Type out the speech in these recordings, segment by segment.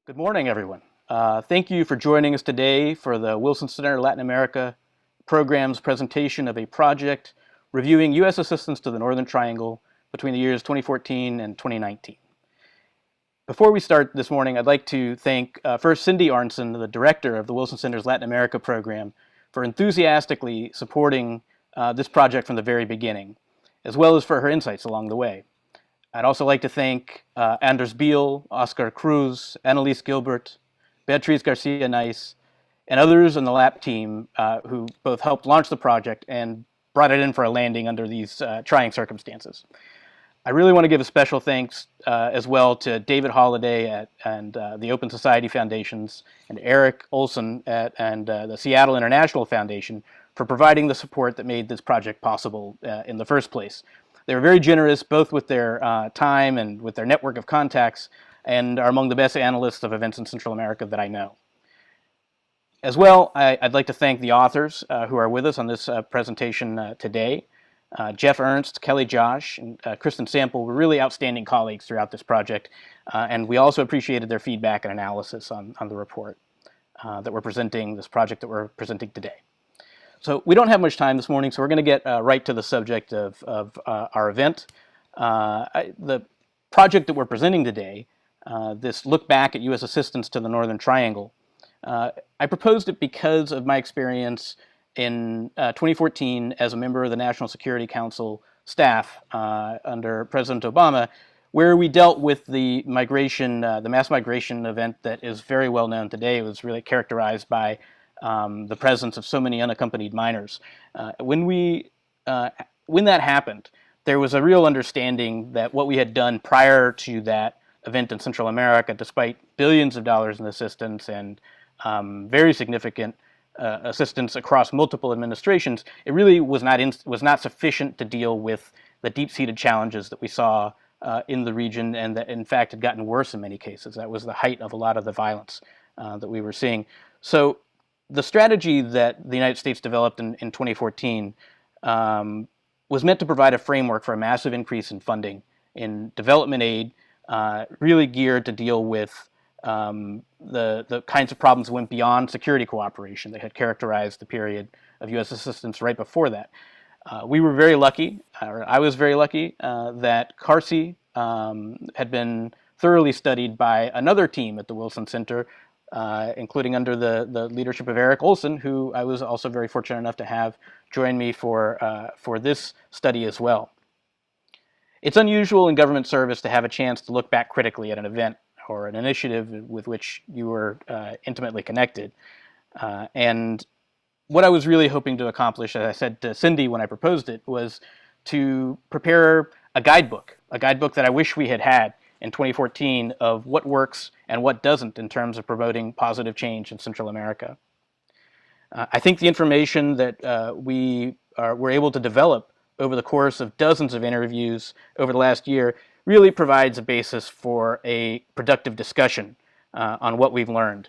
Good morning, everyone. Thank you for joining us today for the Wilson Center Latin America program's presentation of a project reviewing U.S. assistance to the Northern Triangle between the years 2014 and 2019. Before we start this morning, I'd like to thank first Cindy Arnson, the director of the Wilson Center's Latin America program, for enthusiastically supporting this project from the very beginning, as well as for her insights along the way. I'd also like to thank Anders Beal, Oscar Cruz, Annalise Gilbert, Beatriz Garcia Nice, and others on the LAP team who both helped launch the project and brought it in for a landing under these trying circumstances. I really want to give a special thanks as well to David Holliday and the Open Society Foundations and Eric Olson and the Seattle International Foundation for providing the support that made this project possible in the first place. They were very generous, both with their time and with their network of contacts, and are among the best analysts of events in Central America that I know. As well, I'd like to thank the authors who are with us on this presentation today. Jeff Ernst, Kelly Josh, and Kristen Sample were really outstanding colleagues throughout this project, and we also appreciated their feedback and analysis on the report that we're presenting, this project that we're presenting today. So we don't have much time this morning, so we're going to get right to the subject of our event. The project that we're presenting today, this look back at U.S. assistance to the Northern Triangle, I proposed it because of my experience in 2014 as a member of the National Security Council staff under President Obama, where we dealt with the migration, the mass migration event that is very well known today. It was really characterized by the presence of so many unaccompanied minors. When that happened, there was a real understanding that what we had done prior to that event in Central America, despite billions of dollars in assistance and very significant assistance across multiple administrations, it really was not sufficient to deal with the deep-seated challenges that we saw in the region, and that in fact had gotten worse in many cases. That was the height of a lot of the violence that we were seeing. So the strategy that the United States developed in 2014 was meant to provide a framework for a massive increase in funding in development aid, really geared to deal with the kinds of problems that went beyond security cooperation that had characterized the period of U.S. assistance right before that. We were very lucky, or I was very lucky, that CARSI had been thoroughly studied by another team at the Wilson Center, including under the leadership of Eric Olson, who I was also very fortunate enough to have join me for this study as well. It's unusual in government service to have a chance to look back critically at an event or an initiative with which you were intimately connected. And what I was really hoping to accomplish, as I said to Cindy when I proposed it, was to prepare a guidebook that I wish we had had in 2014 of what works and what doesn't in terms of promoting positive change in Central America. I think the information that we were able to develop over the course of dozens of interviews over the last year really provides a basis for a productive discussion on what we've learned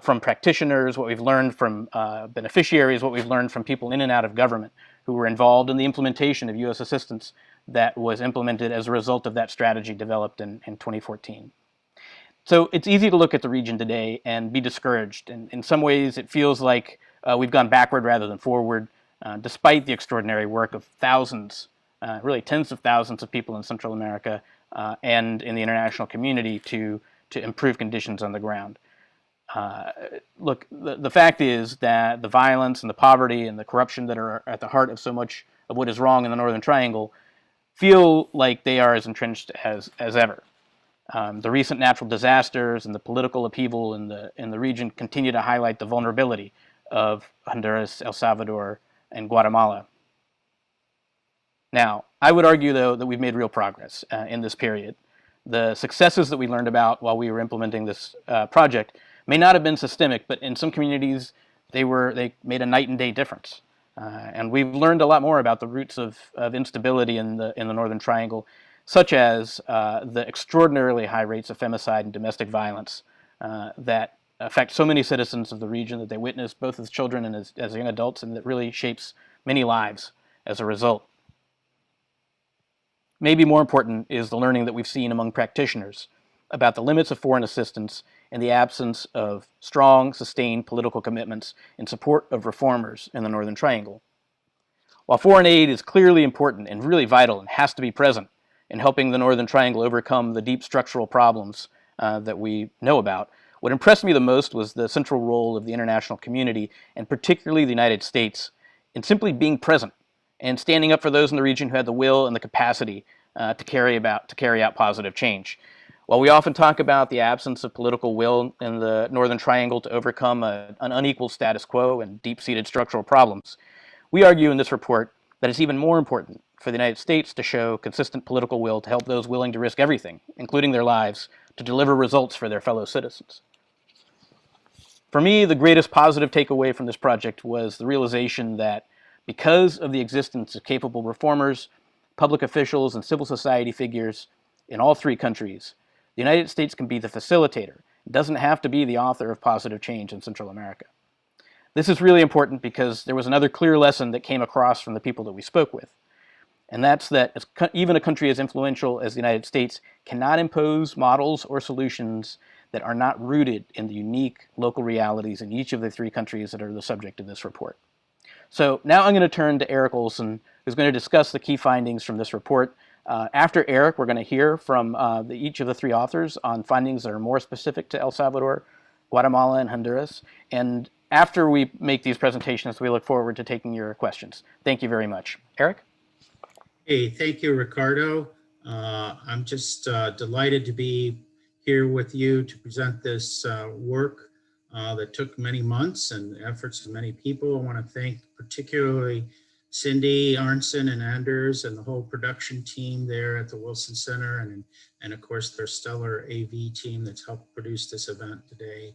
from practitioners, what we've learned from beneficiaries, what we've learned from people in and out of government who were involved in the implementation of U.S. assistance that was implemented as a result of that strategy developed in 2014. So it's easy to look at the region today and be discouraged. And in some ways, it feels like we've gone backward rather than forward, despite the extraordinary work of thousands, really tens of thousands of people in Central America and in the international community to improve conditions on the ground. Look, the fact is that the violence and the poverty and the corruption that are at the heart of so much of what is wrong in the Northern Triangle feel like they are as entrenched as ever. The recent natural disasters and the political upheaval in the region continue to highlight the vulnerability of Honduras, El Salvador, and Guatemala. Now, I would argue, though, that we've made real progress in this period. The successes that we learned about while we were implementing this project may not have been systemic, but in some communities, they made a night and day difference. And we've learned a lot more about the roots of instability in the Northern Triangle, such as the extraordinarily high rates of femicide and domestic violence that affect so many citizens of the region, that they witness both as children and as young adults, and that really shapes many lives as a result. Maybe more important is the learning that we've seen among practitioners. about the limits of foreign assistance and the absence of strong, sustained political commitments in support of reformers in the Northern Triangle. While foreign aid is clearly important and really vital and has to be present in helping the Northern Triangle overcome the deep structural problems that we know about, what impressed me the most was the central role of the international community, and particularly the United States, in simply being present and standing up for those in the region who had the will and the capacity to carry out positive change. While we often talk about the absence of political will in the Northern Triangle to overcome an unequal status quo and deep-seated structural problems, we argue in this report that it's even more important for the United States to show consistent political will to help those willing to risk everything, including their lives, to deliver results for their fellow citizens. For me, the greatest positive takeaway from this project was the realization that because of the existence of capable reformers, public officials, and civil society figures in all three countries, the United States can be the facilitator. It doesn't have to be the author of positive change in Central America. This is really important because there was another clear lesson that came across from the people that we spoke with, and that's that even a country as influential as the United States cannot impose models or solutions that are not rooted in the unique local realities in each of the three countries that are the subject of this report. So now I'm going to turn to Eric Olson, who's going to discuss the key findings from this report. After Eric, we're going to hear from each of the three authors on findings that are more specific to El Salvador, Guatemala, and Honduras. And after we make these presentations, we look forward to taking your questions. Thank you very much. Eric? Hey, thank you, Ricardo. I'm just delighted to be here with you to present this work that took many months and the efforts of many people. I want to thank particularly Cindy Arnson and Anders and the whole production team there at the Wilson Center, and of course their stellar AV team that's helped produce this event today.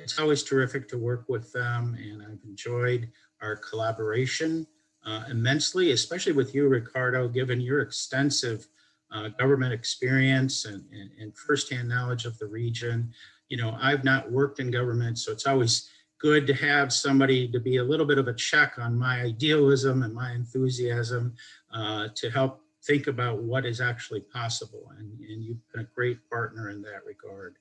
It's always terrific to work with them, and I've enjoyed our collaboration immensely, especially with you, Ricardo, given your extensive government experience and firsthand knowledge of the region. You know, I've not worked in government, so it's always good to have somebody to be a little bit of a check on my idealism and my enthusiasm to help think about what is actually possible. And you've been a great partner in that regard.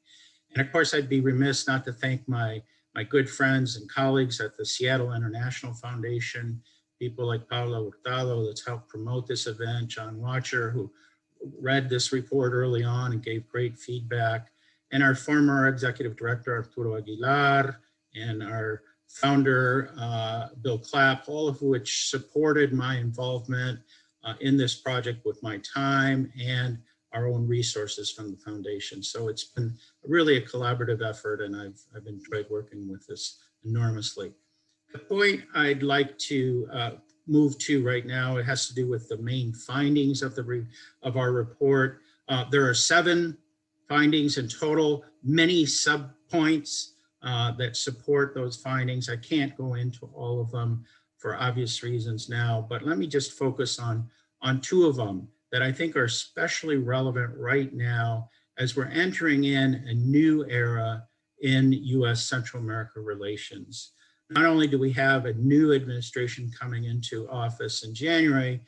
And of course, I'd be remiss not to thank my good friends and colleagues at the Seattle International Foundation, people like Paula Hurtado that's helped promote this event, John Watcher, who read this report early on and gave great feedback, and our former executive director, Arturo Aguilar, and our founder, Bill Clapp, all of which supported my involvement in this project with my time and our own resources from the foundation. So it's been really a collaborative effort, and I've enjoyed working with this enormously. The point I'd like to move to right now, it has to do with the main findings of our report. There are 7 findings in total, many subpoints that support those findings. I can't go into all of them for obvious reasons now, but let me just focus on 2 of them that I think are especially relevant right now as we're entering in a new era in U.S. Central America relations. Not only do we have a new administration coming into office in January,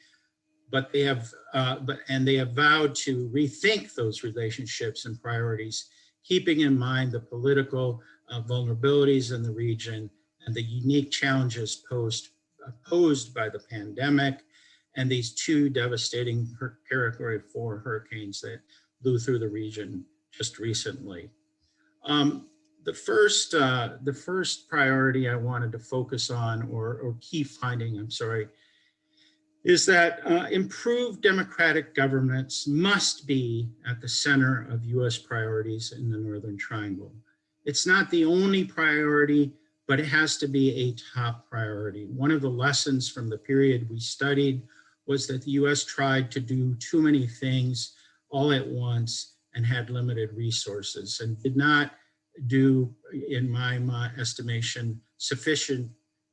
but they have vowed to rethink those relationships and priorities, keeping in mind the political vulnerabilities in the region and the unique challenges posed by the pandemic and these 2 devastating Category 4 hurricanes that blew through the region just recently. The first priority I wanted to focus on, or key finding, I'm sorry, is that improved democratic governance must be at the center of U.S. priorities in the Northern Triangle. It's not the only priority, but it has to be a top priority. One of the lessons from the period we studied was that the U.S. tried to do too many things all at once and had limited resources and did not do, in my estimation, sufficient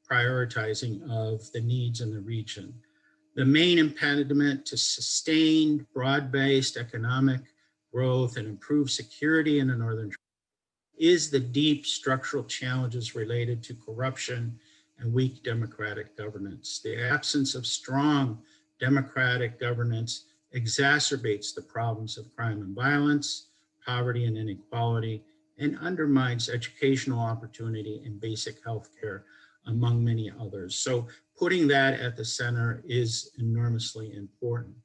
prioritizing of the needs in the region. The main impediment to sustained, broad-based economic growth and improved security in the Northern Triangle is the deep structural challenges related to corruption and weak democratic governance. The absence of strong democratic governance exacerbates the problems of crime and violence, poverty and inequality, and undermines educational opportunity and basic health care, among many others. So putting that at the center is enormously important.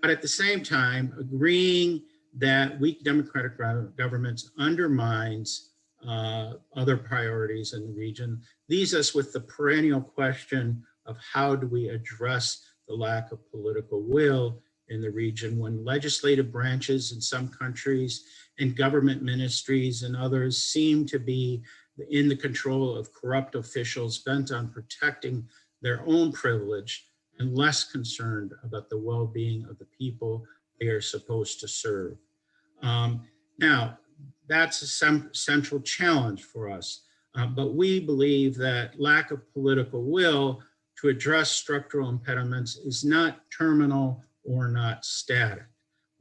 But at the same time, agreeing that weak democratic governments undermines other priorities in the region leaves us with the perennial question of how do we address the lack of political will in the region when legislative branches in some countries and government ministries and others seem to be in the control of corrupt officials bent on protecting their own privilege and less concerned about the well-being of the people they are supposed to serve. Now, that's a central challenge for us, but we believe that lack of political will to address structural impediments is not terminal or not static.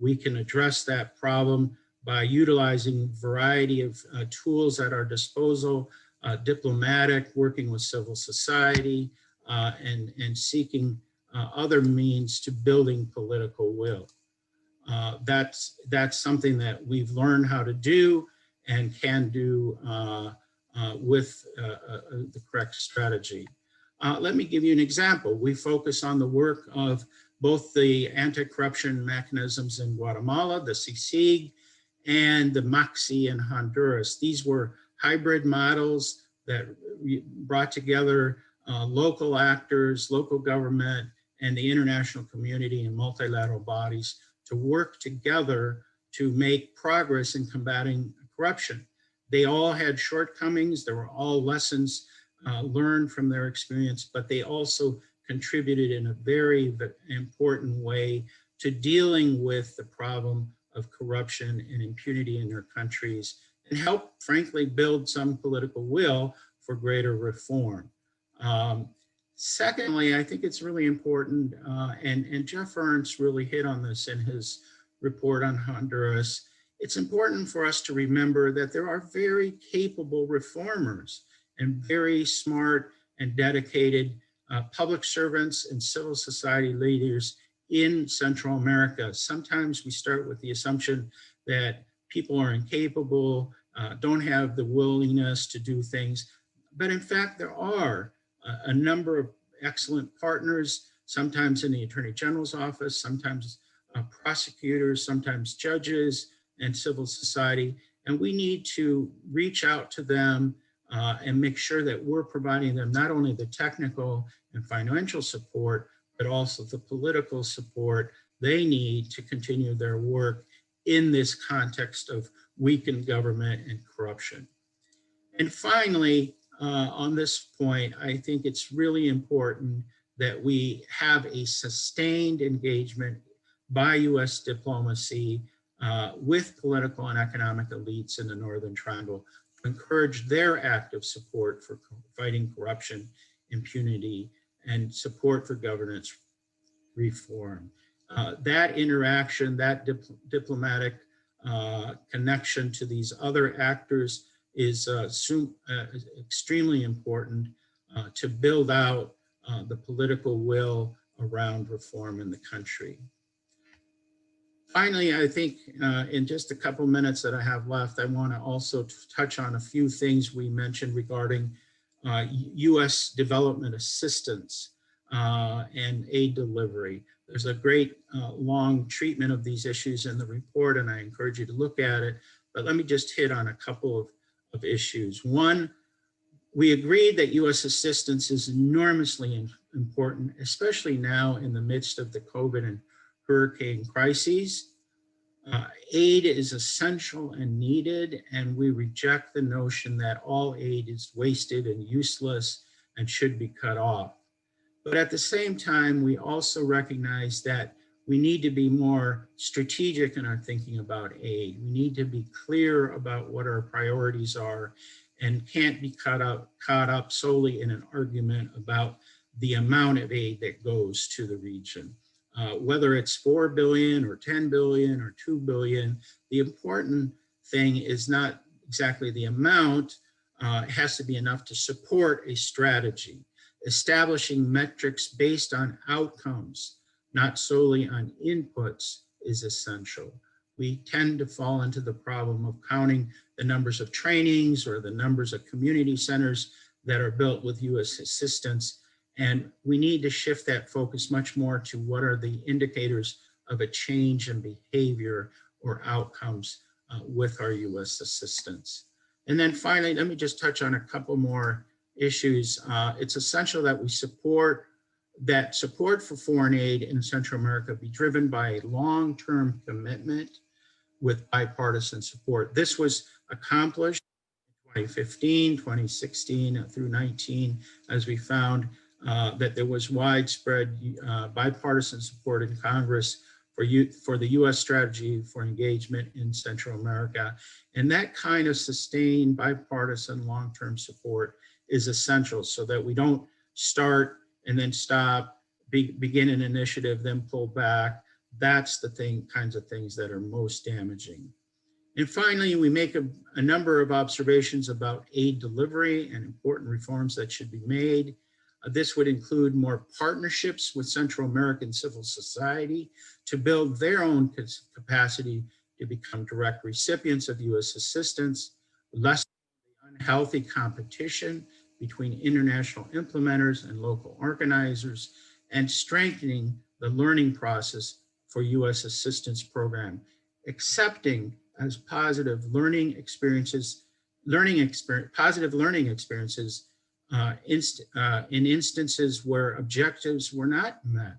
We can address that problem by utilizing a variety of tools at our disposal, diplomatic, working with civil society, and seeking other means to building political will. That's something that we've learned how to do and can do with the correct strategy. Let me give you an example. We focus on the work of both the anti-corruption mechanisms in Guatemala, the CICIG, and the MAXI in Honduras. These were hybrid models that brought together local actors, local government, and the international community and multilateral bodies to work together to make progress in combating corruption. They all had shortcomings. There were all lessons learned from their experience, but they also contributed in a very important way to dealing with the problem of corruption and impunity in their countries and help, frankly, build some political will for greater reform. Secondly, I think it's really important, and Jeff Ernst really hit on this in his report on Honduras. It's important for us to remember that there are very capable reformers and very smart and dedicated public servants and civil society leaders in Central America. Sometimes we start with the assumption that people are incapable, don't have the willingness to do things, but in fact there are a number of excellent partners, sometimes in the Attorney General's office, sometimes prosecutors, sometimes judges and civil society. And we need to reach out to them and make sure that we're providing them not only the technical and financial support, but also the political support they need to continue their work in this context of weakened government and corruption. And finally, on this point, I think it's really important that we have a sustained engagement by US diplomacy with political and economic elites in the Northern Triangle to encourage their active support for fighting corruption, impunity, and support for governance reform. That interaction, that diplomatic connection to these other actors is extremely important to build out the political will around reform in the country. Finally, I think in just a couple minutes that I have left, I want to also touch on a few things we mentioned regarding US development assistance and aid delivery. There's a great long treatment of these issues in the report, and I encourage you to look at it. But let me just hit on a couple of issues. One, we agreed that US assistance is enormously important, especially now in the midst of the COVID and hurricane crises. Aid is essential and needed, and we reject the notion that all aid is wasted and useless and should be cut off. But at the same time, we also recognize that we need to be more strategic in our thinking about aid. We need to be clear about what our priorities are and can't be caught up solely in an argument about the amount of aid that goes to the region. Whether it's 4 billion or 10 billion or 2 billion, the important thing is not exactly the amount. It has to be enough to support a strategy. Establishing metrics based on outcomes, not solely on inputs, is essential. we tend to fall into the problem of counting the numbers of trainings or the numbers of community centers that are built with U.S. assistance. And we need to shift that focus much more to what are the indicators of a change in behavior or outcomes with our U.S. assistance. And then finally, let me just touch on a couple more issues. It's essential that we support for foreign aid in Central America be driven by a long-term commitment with bipartisan support. This was accomplished in 2015, 2016 through 19, as we found that there was widespread bipartisan support in Congress for the U.S. strategy for engagement in Central America. And that kind of sustained bipartisan long-term support is essential so that we don't start and then stop, begin an initiative, then pull back. That's the kinds of things that are most damaging. And finally, we make a number of observations about aid delivery and important reforms that should be made. This would include more partnerships with Central American civil society to build their own capacity to become direct recipients of U.S. assistance, less unhealthy competition between international implementers and local organizers, and strengthening the learning process for U.S. assistance program, accepting as positive learning experiences in instances where objectives were not met.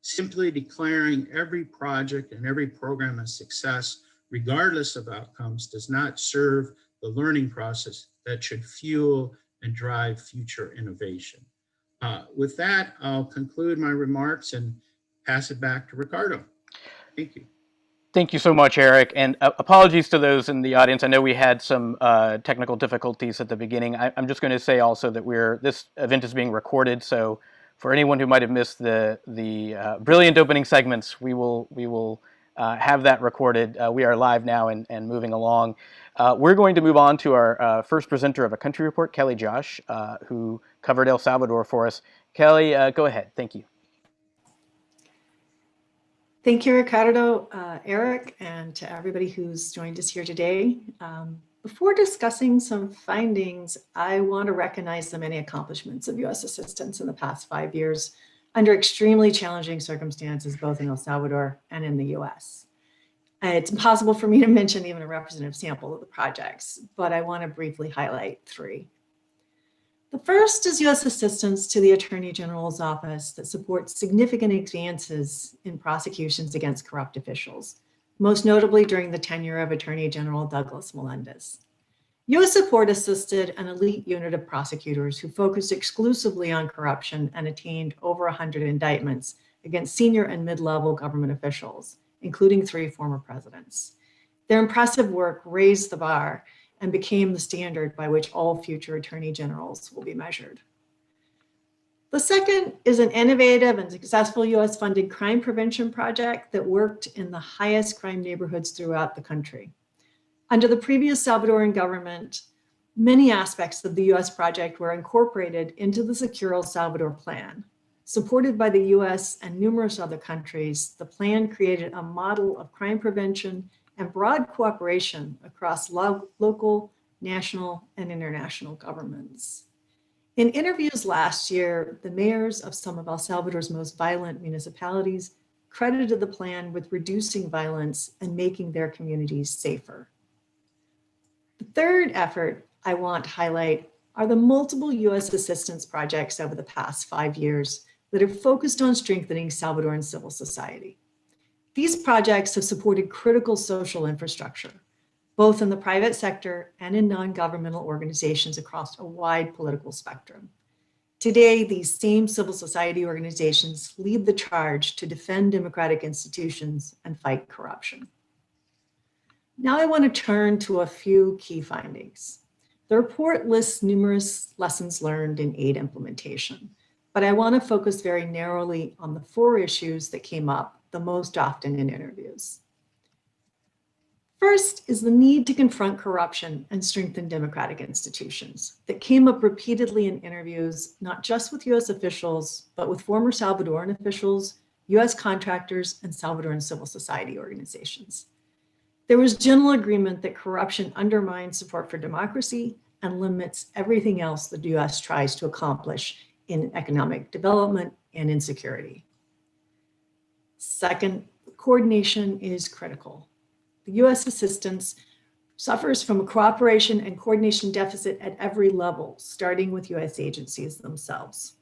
Simply declaring every project and every program a success, regardless of outcomes, does not serve the learning process that should fuel and drive future innovation. With that, I'll conclude my remarks and pass it back to Ricardo. Thank you. Thank you so much, Eric. And apologies to those in the audience. I know we had some technical difficulties at the beginning. I'm just going to say also that this event is being recorded. So for anyone who might have missed the brilliant opening segments, we will have that recorded. We are live now and moving along. We're going to move on to our first presenter of a country report, Kelly Josh, who covered El Salvador for us. Kelly, go ahead. Thank you. Thank you, Ricardo, Eric, and to everybody who's joined us here today. Before discussing some findings, I want to recognize the many accomplishments of U.S. assistance in the past 5 years under extremely challenging circumstances, both in El Salvador and in the U.S. It's impossible for me to mention even a representative sample of the projects, but I want to briefly highlight 3. The first is U.S. assistance to the Attorney General's office that supports significant advances in prosecutions against corrupt officials, most notably during the tenure of Attorney General Douglas Melendez. U.S. support assisted an elite unit of prosecutors who focused exclusively on corruption and attained over 100 indictments against senior and mid-level government officials, including 3 former presidents. Their impressive work raised the bar and became the standard by which all future attorney generals will be measured. The second is an innovative and successful U.S.-funded crime prevention project that worked in the highest crime neighborhoods throughout the country. Under the previous Salvadoran government, many aspects of the U.S. project were incorporated into the Secure El Salvador Plan. Supported by the U.S. and numerous other countries, the plan created a model of crime prevention and broad cooperation across local, national, and international governments. In interviews last year, the mayors of some of El Salvador's most violent municipalities credited the plan with reducing violence and making their communities safer. The third effort I want to highlight are the multiple U.S. assistance projects over the past 5 years that have focused on strengthening Salvadoran civil society. These projects have supported critical social infrastructure, both in the private sector and in non-governmental organizations across a wide political spectrum. Today, these same civil society organizations lead the charge to defend democratic institutions and fight corruption. Now I want to turn to a few key findings. The report lists numerous lessons learned in aid implementation, but I want to focus very narrowly on the 4 issues that came up the most often in interviews. First is the need to confront corruption and strengthen democratic institutions that came up repeatedly in interviews, not just with U.S. officials, but with former Salvadoran officials, U.S. contractors, and Salvadoran civil society organizations. There was general agreement that corruption undermines support for democracy and limits everything else the US tries to accomplish in economic development and in security. Second, coordination is critical. The US assistance suffers from a cooperation and coordination deficit at every level, starting with US agencies themselves.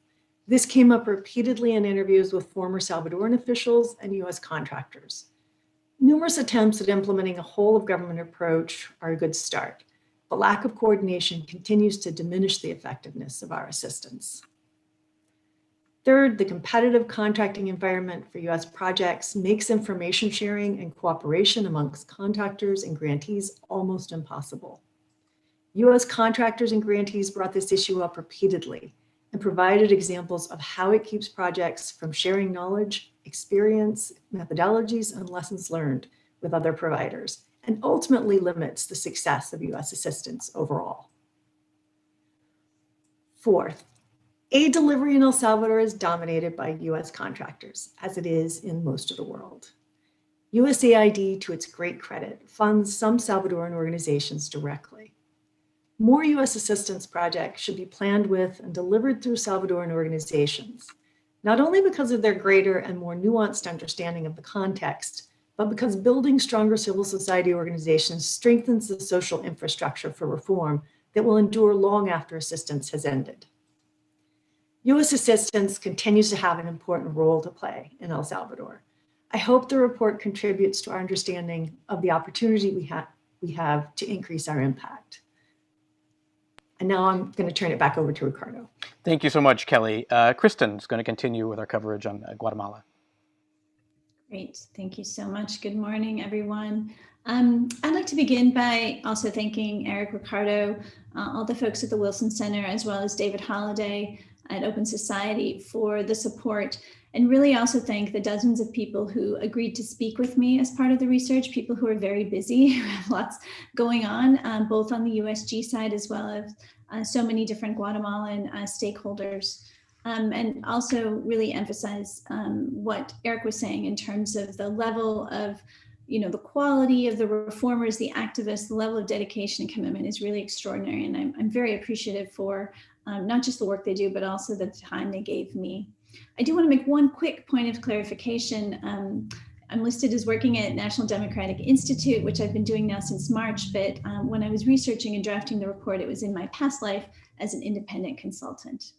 This came up repeatedly in interviews with former Salvadoran officials and US contractors. Numerous attempts at implementing a whole of government approach are a good start, but lack of coordination continues to diminish the effectiveness of our assistance. Third, the competitive contracting environment for US projects makes information sharing and cooperation amongst contractors and grantees almost impossible. US contractors and grantees brought this issue up repeatedly and provided examples of how it keeps projects from sharing knowledge, experience, methodologies, and lessons learned with other providers, and ultimately limits the success of US assistance overall. Fourth, aid delivery in El Salvador is dominated by US contractors, as it is in most of the world. USAID, to its great credit, funds some Salvadoran organizations directly. More US assistance projects should be planned with and delivered through Salvadoran organizations, not only because of their greater and more nuanced understanding of the context, but because building stronger civil society organizations strengthens the social infrastructure for reform that will endure long after assistance has ended. US assistance continues to have an important role to play in El Salvador. I hope the report contributes to our understanding of the opportunity we have to increase our impact. And now I'm going to turn it back over to Ricardo. Thank you so much, Kelly. Kristen is going to continue with our coverage on Guatemala. Great. Thank you so much. Good morning, everyone. I'd like to begin by also thanking Eric, Ricardo, all the folks at the Wilson Center, as well as David Holliday at Open Society for the support, and really also thank the dozens of people who agreed to speak with me as part of the research, people who are very busy, who have lots going on, both on the USG side as well as so many different Guatemalan stakeholders. And also really emphasize what Eric was saying in terms of the level of, the quality of the reformers, the activists, the level of dedication and commitment is really extraordinary. And I'm very appreciative for not just the work they do, but also the time they gave me. I do want to make one quick point of clarification. I'm listed as working at National Democratic Institute, which I've been doing now since March, but when I was researching and drafting the report, it was in my past life as an independent consultant.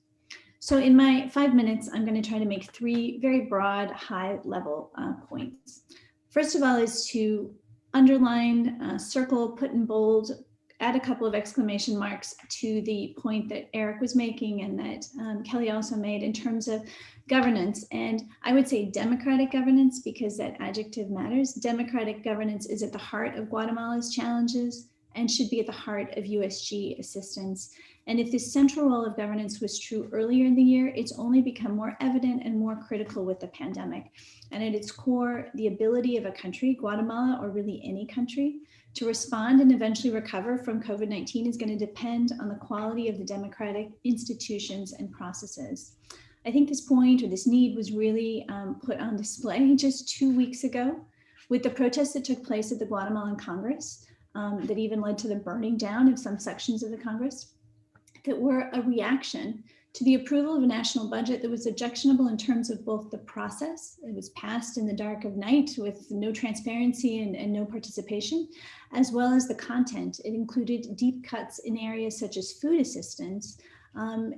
So in my 5 minutes, I'm going to try to make three very broad, high-level points. First of all is to underline, circle, put in bold, add a couple of exclamation marks to the point that Eric was making and that Kelly also made in terms of governance. And I would say democratic governance because that adjective matters. Democratic governance is at the heart of Guatemala's challenges and should be at the heart of USG assistance. And if this central role of governance was true earlier in the year, it's only become more evident and more critical with the pandemic. And at its core, the ability of a country, Guatemala, or really any country, to respond and eventually recover from COVID-19 is going to depend on the quality of the democratic institutions and processes. I think this point or this need was really put on display just 2 weeks ago with the protests that took place at the Guatemalan Congress that even led to the burning down of some sections of the Congress, that were a reaction to the approval of a national budget that was objectionable in terms of both the process, it was passed in the dark of night with no transparency and no participation, as well as the content. It included deep cuts in areas such as food assistance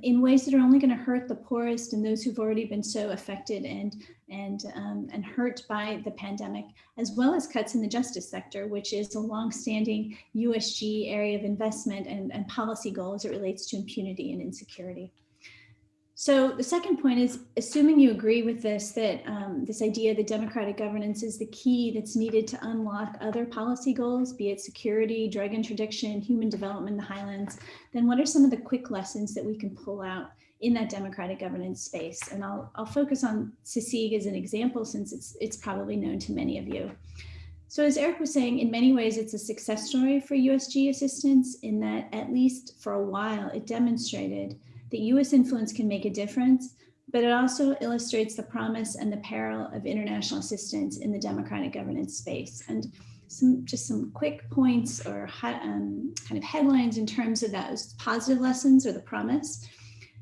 in ways that are only going to hurt the poorest and those who've already been so affected and hurt by the pandemic, as well as cuts in the justice sector, which is a longstanding USG area of investment and policy goal as it relates to impunity and insecurity. So the second point is, assuming you agree with this, that this idea that democratic governance is the key that's needed to unlock other policy goals, be it security, drug interdiction, human development in the highlands, then what are some of the quick lessons that we can pull out in that democratic governance space? And I'll focus on CICIG as an example, since it's probably known to many of you. So as Eric was saying, in many ways, it's a success story for USG assistance in that, at least for a while, it demonstrated that US influence can make a difference, but it also illustrates the promise and the peril of international assistance in the democratic governance space. And some quick points or kind of headlines in terms of those positive lessons or the promise.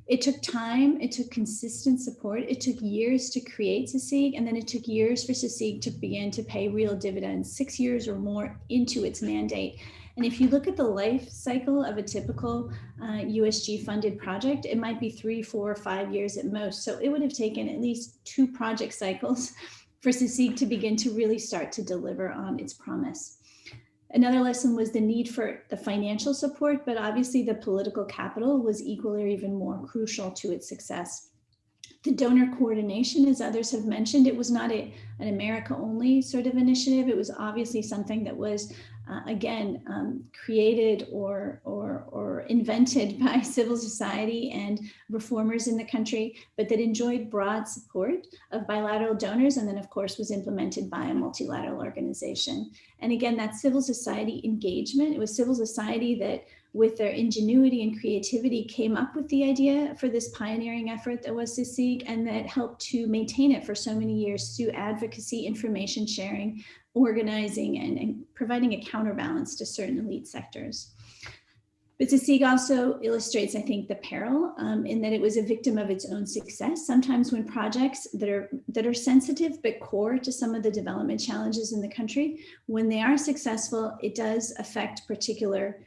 It took time, it took consistent support, it took years to create CICIG, and then it took years for CICIG to begin to pay real dividends, 6 years or more into its mandate. And if you look at the life cycle of a typical USG funded project, it might be 3, 4, 5 years at most. So it would have taken at least 2 project cycles for CICIG to begin to really start to deliver on its promise. Another lesson was the need for the financial support, but obviously the political capital was equally or even more crucial to its success. The donor coordination, as others have mentioned, it was not an America-only sort of initiative. It was obviously something that was, created or invented by civil society and reformers in the country, but that enjoyed broad support of bilateral donors, and then of course was implemented by a multilateral organization. And again, that civil society engagement, it was civil society that with their ingenuity and creativity came up with the idea for this pioneering effort that was CICIG, and that helped to maintain it for so many years through advocacy, information sharing, organizing, and providing a counterbalance to certain elite sectors. But CICIG also illustrates, I think, the peril in that it was a victim of its own success. Sometimes when projects that are sensitive but core to some of the development challenges in the country, when they are successful, it does affect particular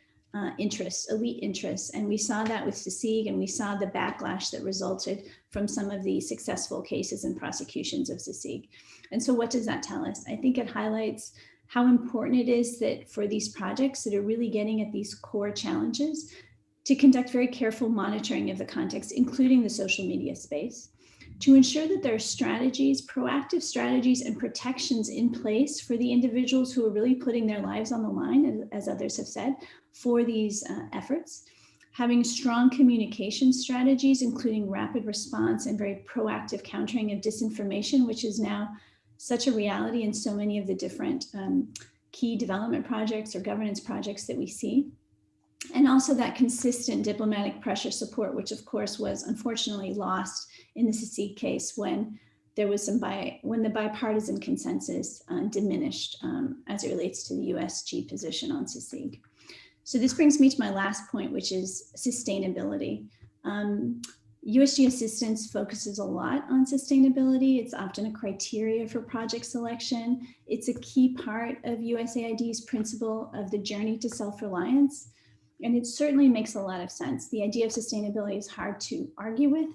interests, elite interests. And we saw that with CICIG, and we saw the backlash that resulted from some of the successful cases and prosecutions of CICIG. And so what does that tell us? I think it highlights how important it is that for these projects that are really getting at these core challenges to conduct very careful monitoring of the context, including the social media space, to ensure that there are strategies, proactive strategies and protections in place for the individuals who are really putting their lives on the line, as others have said, for these efforts. Having strong communication strategies, including rapid response and very proactive countering of disinformation, which is now such a reality in so many of the different key development projects or governance projects that we see. And also that consistent diplomatic pressure support, which of course was unfortunately lost in the CICIG case when there was when the bipartisan consensus diminished as it relates to the USG position on CICIG. So this brings me to my last point, which is sustainability. USG assistance focuses a lot on sustainability. It's often a criteria for project selection. It's a key part of USAID's principle of the journey to self-reliance. And it certainly makes a lot of sense. The idea of sustainability is hard to argue with.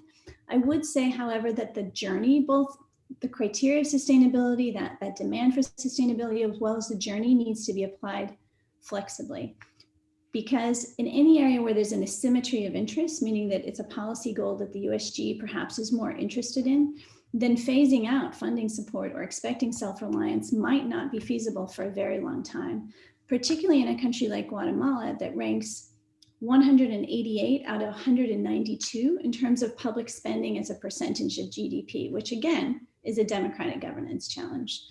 I would say, however, that the journey, both the criteria of sustainability, that demand for sustainability, as well as the journey, needs to be applied flexibly. Because in any area where there's an asymmetry of interest, meaning that it's a policy goal that the USG perhaps is more interested in, then phasing out funding support or expecting self-reliance might not be feasible for a very long time, particularly in a country like Guatemala that ranks 188 out of 192 in terms of public spending as a percentage of GDP, which again is a democratic governance challenge.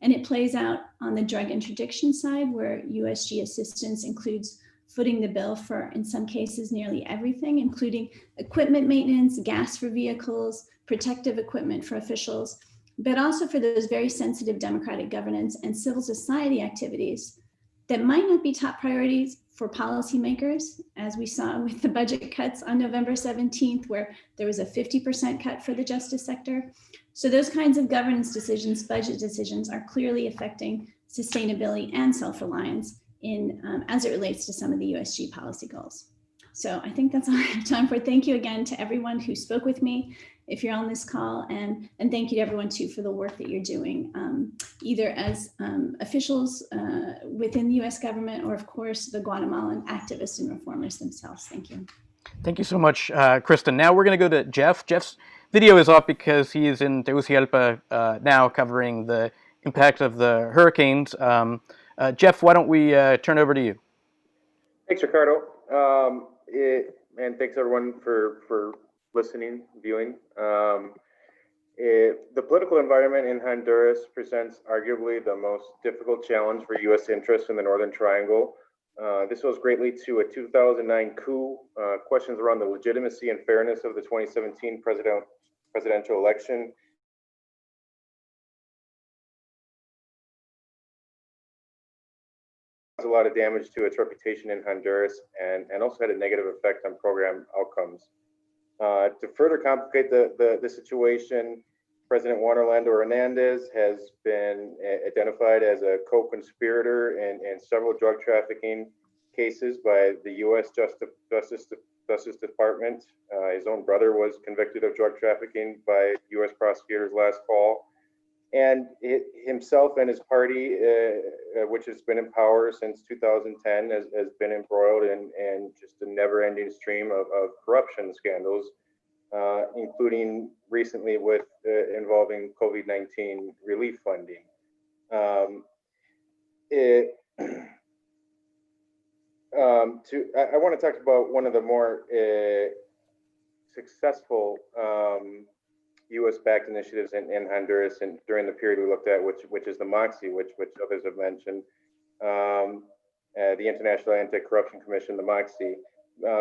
And it plays out on the drug interdiction side, where USG assistance includes footing the bill for, in some cases, nearly everything, including equipment maintenance, gas for vehicles, protective equipment for officials, but also for those very sensitive democratic governance and civil society activities that might not be top priorities for policymakers, as we saw with the budget cuts on November 17th, where there was a 50% cut for the justice sector. So those kinds of governance decisions, budget decisions, are clearly affecting sustainability and self-reliance as it relates to some of the USG policy goals. So I think that's all I have time for. Thank you again to everyone who spoke with me, if you're on this call, and thank you to everyone too for the work that you're doing, either as officials within the US government, or of course the Guatemalan activists and reformers themselves. Thank you. Thank you so much, Kristen. Now we're going to go to Jeff. Jeff's video is off because he is in Tegucigalpa now covering the impact of the hurricanes. Jeff, why don't we turn over to you? Thanks, Ricardo. And thanks everyone for listening, viewing. The political environment in Honduras presents arguably the most difficult challenge for U.S. interests in the Northern Triangle. This owes greatly to a 2009 coup, questions around the legitimacy and fairness of the 2017 presidential election, a lot of damage to its reputation in Honduras and also had a negative effect on program outcomes. To further complicate the situation, President Juan Orlando Hernandez has been identified as a co-conspirator in several drug trafficking cases by the U.S. Justice Department. His own brother was convicted of drug trafficking by U.S. prosecutors last fall. And himself and his party, which has been in power since 2010, has been embroiled in just a never-ending stream of corruption scandals, including recently with involving COVID-19 relief funding. I want to talk about one of the more successful U.S.-backed initiatives in Honduras and during the period we looked at, which is the MOXIE, which others have mentioned, the International Anti-Corruption Commission, the MOXIE,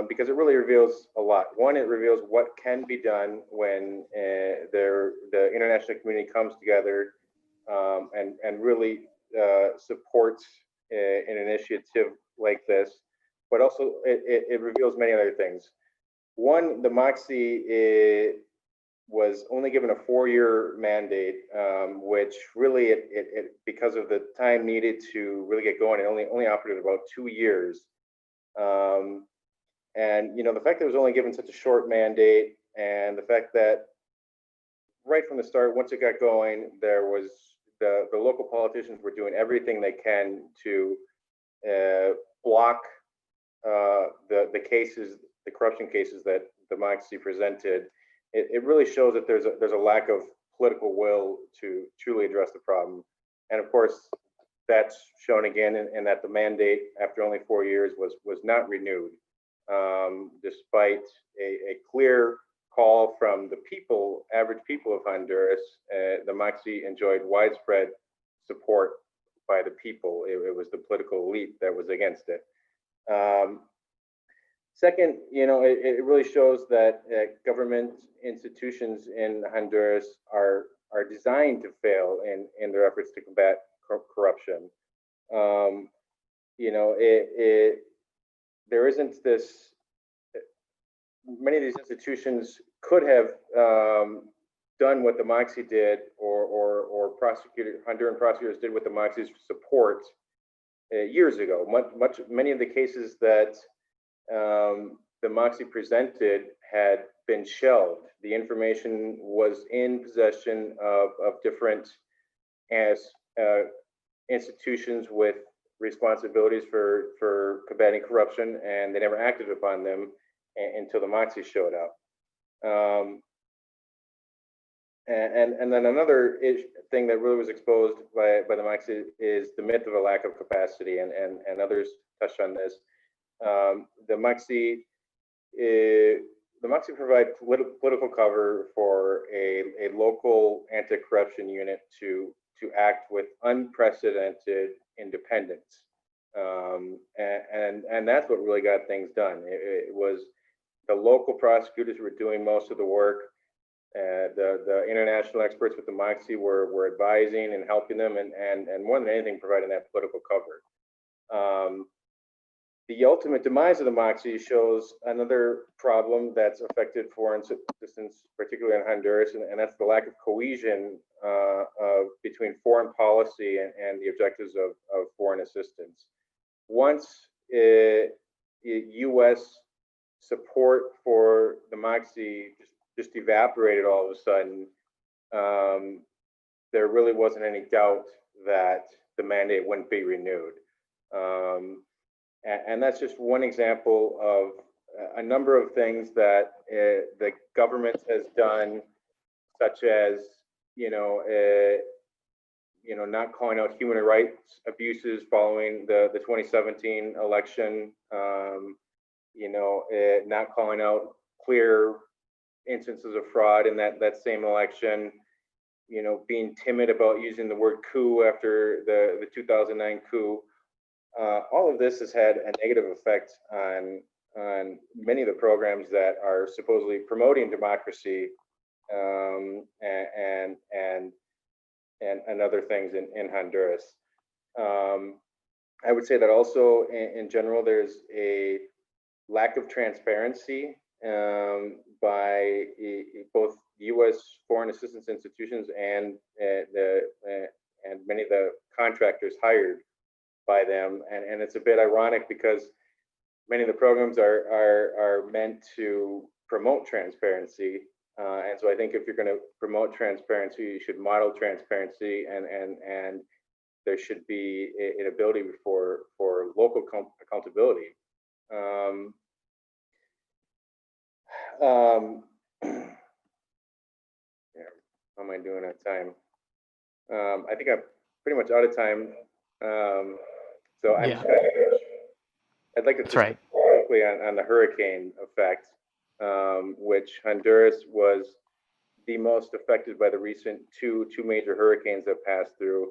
because it really reveals a lot. One, it reveals what can be done when the international community comes together and really supports an initiative like this, but also it reveals many other things. One, the MOXIE was only given a 4-year mandate, which really, because of the time needed to really get going, it only operated about 2 years. And the fact that it was only given such a short mandate, and the fact that right from the start, once it got going, there was the local politicians were doing everything they can to block the cases, the corruption cases that the MOXIE presented. It really shows that there's a lack of political will to truly address the problem. And of course, that's shown again in that the mandate after only 4 years was not renewed, despite a clear call from the people, average people of Honduras. The MOXIE enjoyed widespread support by the people. It was the political elite that was against it. Second, it really shows that government institutions in Honduras are designed to fail in their efforts to combat corruption. There isn't this. Many of these institutions could have done what the MOXIE did, or Honduran prosecutors did what the MOXIE's support years ago. Many of the cases that the MOXIE presented had been shelved. The information was in possession of different institutions with responsibilities for combating corruption, and they never acted upon them until the MOXIE showed up. And then another thing that really was exposed by the MOXIE is the myth of a lack of capacity, and others touched on this. The MOXIE provide political cover for a local anti-corruption unit to act with unprecedented independence, and that's what really got things done. It was the local prosecutors who were doing most of the work. The international experts with the MOXIE were advising and helping them, and more than anything, providing that political cover. The ultimate demise of the MOXIE shows another problem that's affected foreign assistance, particularly in Honduras, and that's the lack of cohesion between foreign policy and the objectives of foreign assistance. Once U.S. support for the MOXIE just evaporated all of a sudden, there really wasn't any doubt that the mandate wouldn't be renewed. And that's just one example of a number of things that the government has done, such as not calling out human rights abuses following the 2017 election, not calling out clear instances of fraud in that same election, being timid about using the word coup after the 2009 coup. All of this has had a negative effect on many of the programs that are supposedly promoting democracy and other things in Honduras. I would say that also in general, there's a lack of transparency by both U.S. foreign assistance institutions and and many of the contractors hired by them. And it's a bit ironic because many of the programs are meant to promote transparency. And so I think if you're going to promote transparency, you should model transparency, and there should be an ability for local accountability. Yeah, how am I doing on time? I think I'm pretty much out of time. So I'm just gonna, I'd like to That's just right. quickly on the hurricane effect, which Honduras was the most affected by the recent two major hurricanes that passed through,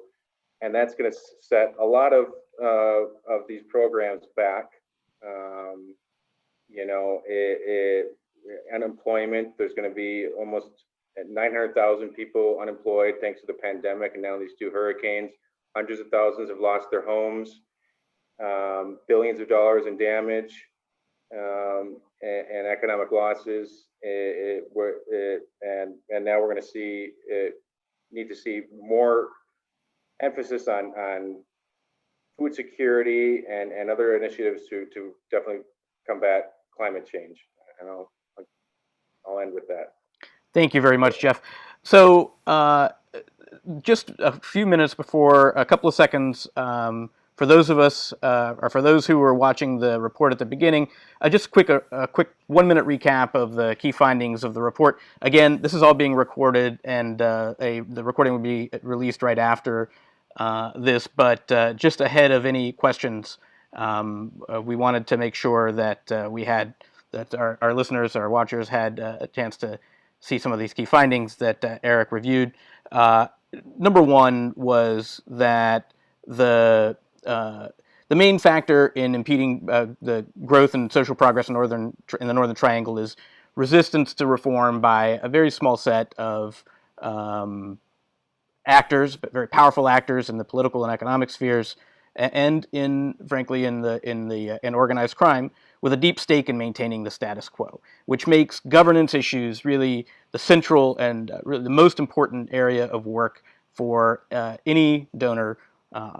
and that's going to set a lot of these programs back. You know, unemployment. There's going to be almost 900,000 people unemployed thanks to the pandemic, and now these two hurricanes. Hundreds of thousands have lost their homes. Billions of dollars in damage and economic losses. And now we're going to need to see more emphasis on food security and other initiatives to definitely combat climate change. And I'll end with that. Thank you very much, Jeff. So just a few minutes before, a couple of seconds, for those of us, or for those who were watching the report at the beginning, just a quick 1-minute recap of the key findings of the report. Again, this is all being recorded, and the recording will be released right after this, but just ahead of any questions, we wanted to make sure that that our listeners, our watchers, had a chance to see some of these key findings that Eric reviewed. Number one was that the main factor in impeding the growth and social progress in the Northern Triangle is resistance to reform by a very small set of actors, but very powerful actors in the political and economic spheres, and frankly in organized crime, with a deep stake in maintaining the status quo, which makes governance issues really the central and really the most important area of work for any donor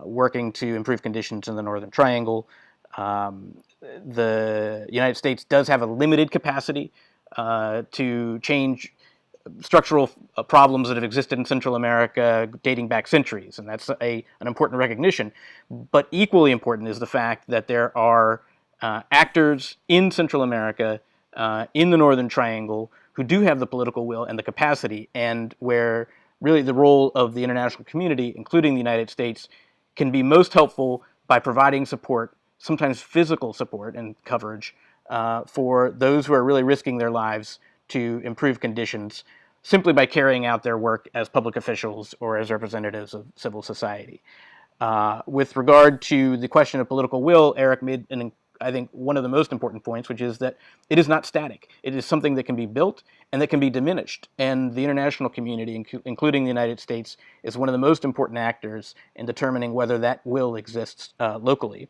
working to improve conditions in the Northern Triangle. The United States does have a limited capacity to change structural problems that have existed in Central America dating back centuries, and that's an important recognition. But equally important is the fact that there are actors in Central America, in the Northern Triangle, who do have the political will and the capacity, and where really the role of the international community, including the United States, can be most helpful by providing support, sometimes physical support and coverage, for those who are really risking their lives to improve conditions simply by carrying out their work as public officials or as representatives of civil society. With regard to the question of political will, Eric made, I think, one of the most important points, which is that it is not static. It is something that can be built and that can be diminished. And the international community, including the United States, is one of the most important actors in determining whether that will exists locally.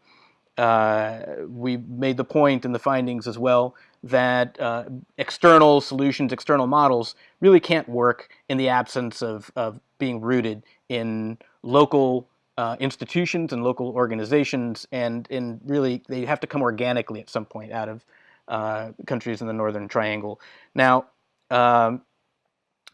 We made the point in the findings as well that external solutions, external models really can't work in the absence of being rooted in local institutions and local organizations, and really they have to come organically at some point out of countries in the Northern Triangle. Now,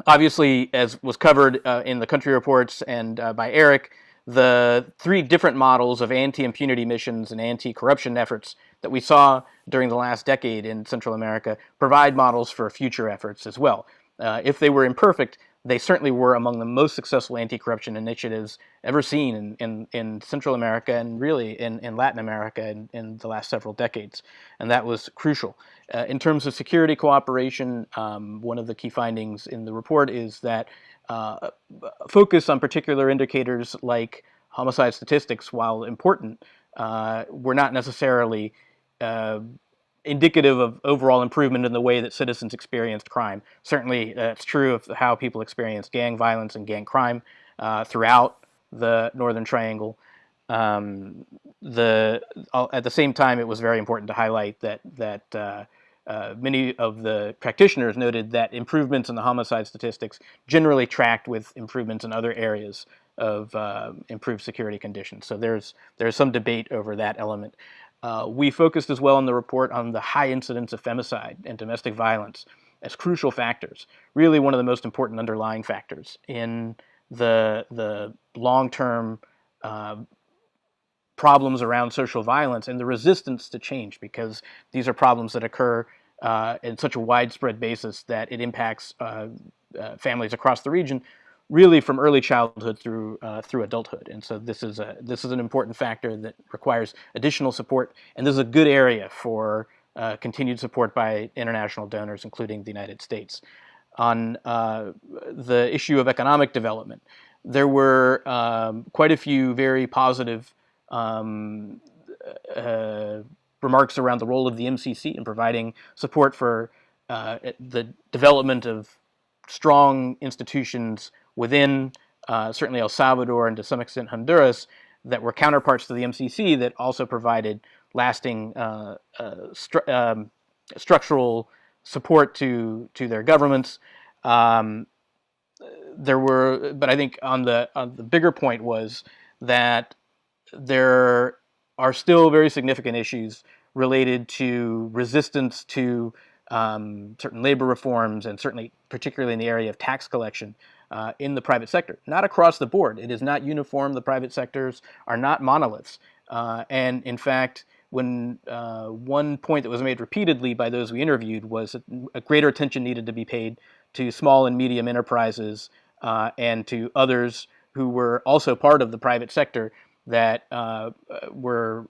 obviously, as was covered in the country reports and by Eric, the 3 different models of anti-impunity missions and anti-corruption efforts that we saw during the last decade in Central America provide models for future efforts as well. If they were imperfect, they certainly were among the most successful anti-corruption initiatives ever seen in Central America and really in Latin America in the last several decades, and that was crucial. In terms of security cooperation, one of the key findings in the report is that focus on particular indicators like homicide statistics, while important, were not necessarily indicative of overall improvement in the way that citizens experienced crime. Certainly, it's true of how people experienced gang violence and gang crime throughout the Northern Triangle. At the same time, it was very important to highlight that many of the practitioners noted that improvements in the homicide statistics generally tracked with improvements in other areas of improved security conditions. So there's some debate over that element. We focused as well in the report on the high incidence of femicide and domestic violence as crucial factors, really one of the most important underlying factors in the long-term problems around social violence and the resistance to change, because these are problems that occur in such a widespread basis that it impacts families across the region, really from early childhood through adulthood. And so this is an important factor that requires additional support, and this is a good area for continued support by international donors, including the United States. On the issue of economic development, there were quite a few very positive remarks around the role of the MCC in providing support for the development of strong institutions within certainly El Salvador and to some extent Honduras that were counterparts to the MCC that also provided lasting structural support to their governments. But I think on the bigger point was that there are still very significant issues related to resistance to certain labor reforms, and certainly particularly in the area of tax collection in the private sector. Not across the board. It is not uniform. The private sectors are not monoliths. And in fact, when one point that was made repeatedly by those we interviewed was that a greater attention needed to be paid to small and medium enterprises and to others who were also part of the private sector that were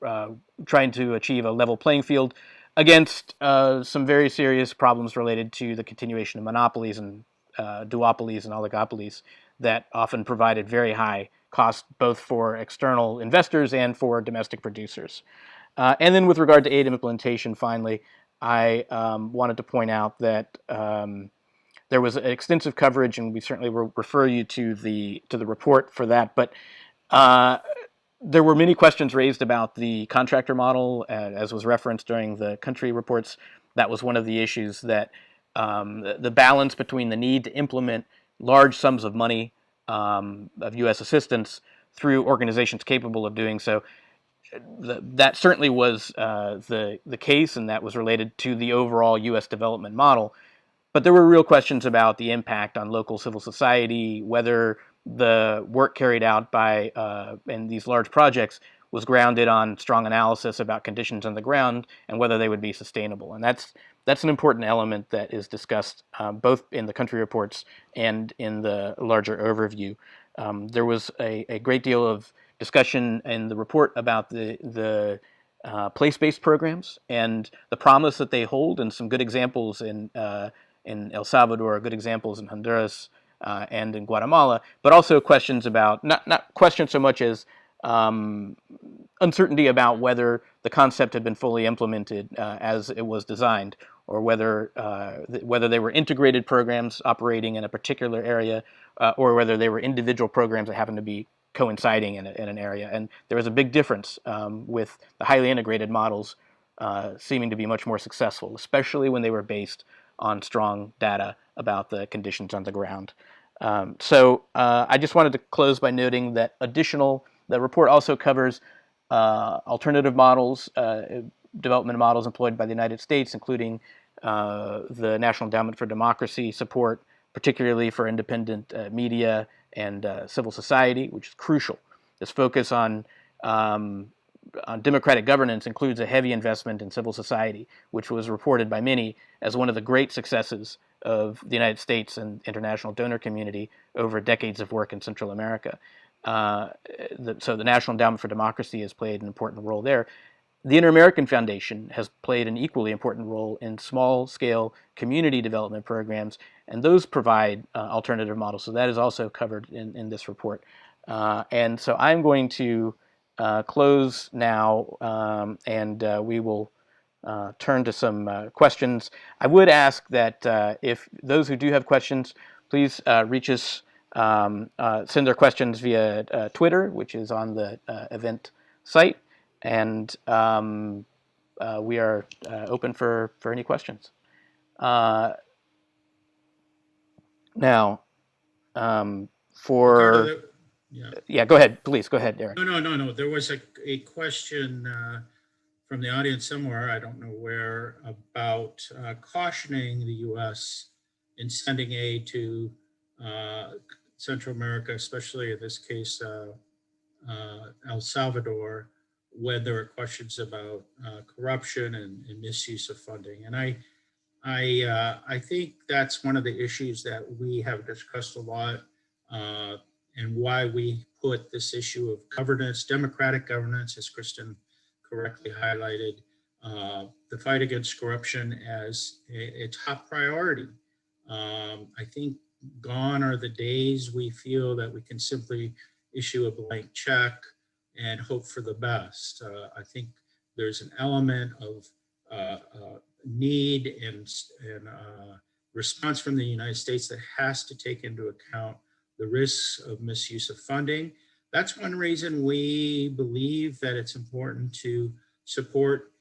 trying to achieve a level playing field against some very serious problems related to the continuation of monopolies and duopolies and oligopolies that often provided very high costs both for external investors and for domestic producers. And then with regard to aid implementation, finally, I wanted to point out that there was extensive coverage, and we certainly will refer you to the report for that. But there were many questions raised about the contractor model, as was referenced during the country reports. That was one of the issues, that the balance between the need to implement large sums of money of U.S. assistance through organizations capable of doing so. That certainly was the case, and that was related to the overall U.S. development model. But there were real questions about the impact on local civil society, whether the work carried out by in these large projects was grounded on strong analysis about conditions on the ground and whether they would be sustainable. And that's an important element that is discussed both in the country reports and in the larger overview. There was a great deal of discussion in the report about the place-based programs and the promise that they hold, and some good examples in El Salvador, good examples in Honduras, and in Guatemala, but also questions about, not questions so much as uncertainty about whether the concept had been fully implemented as it was designed, or whether they were integrated programs operating in a particular area, or whether they were individual programs that happened to be coinciding in an area. And there was a big difference with the highly integrated models seeming to be much more successful, especially when they were based on strong data about the conditions on the ground. So I just wanted to close by noting that the report also covers alternative models, development models employed by the United States, including the National Endowment for Democracy support, particularly for independent media and civil society, which is crucial. This focus on democratic governance includes a heavy investment in civil society, which was reported by many as one of the great successes of the United States and international donor community over decades of work in Central America. So the National Endowment for Democracy has played an important role there. The Inter-American Foundation has played an equally important role in small-scale community development programs, and those provide alternative models. So that is also covered in this report. And so I'm going to close now, and we will turn to some questions. I would ask that if those who do have questions, please reach us send their questions via Twitter, which is on the event site, and we are open for any questions. Now, Ricardo, yeah, go ahead, please, go ahead, Eric. No. There was a question from the audience somewhere, I don't know where, about cautioning the U.S. in sending aid to Central America, especially in this case, El Salvador, when there are questions about corruption and misuse of funding. And I think that's one of the issues that we have discussed a lot, and why we put this issue of governance, democratic governance, as Kristen correctly highlighted, the fight against corruption as a top priority. I think gone are the days we feel that we can simply issue a blank check and hope for the best. I think there's an element of need and response from the United States that has to take into account the risks of misuse of funding. That's one reason we believe that it's important to support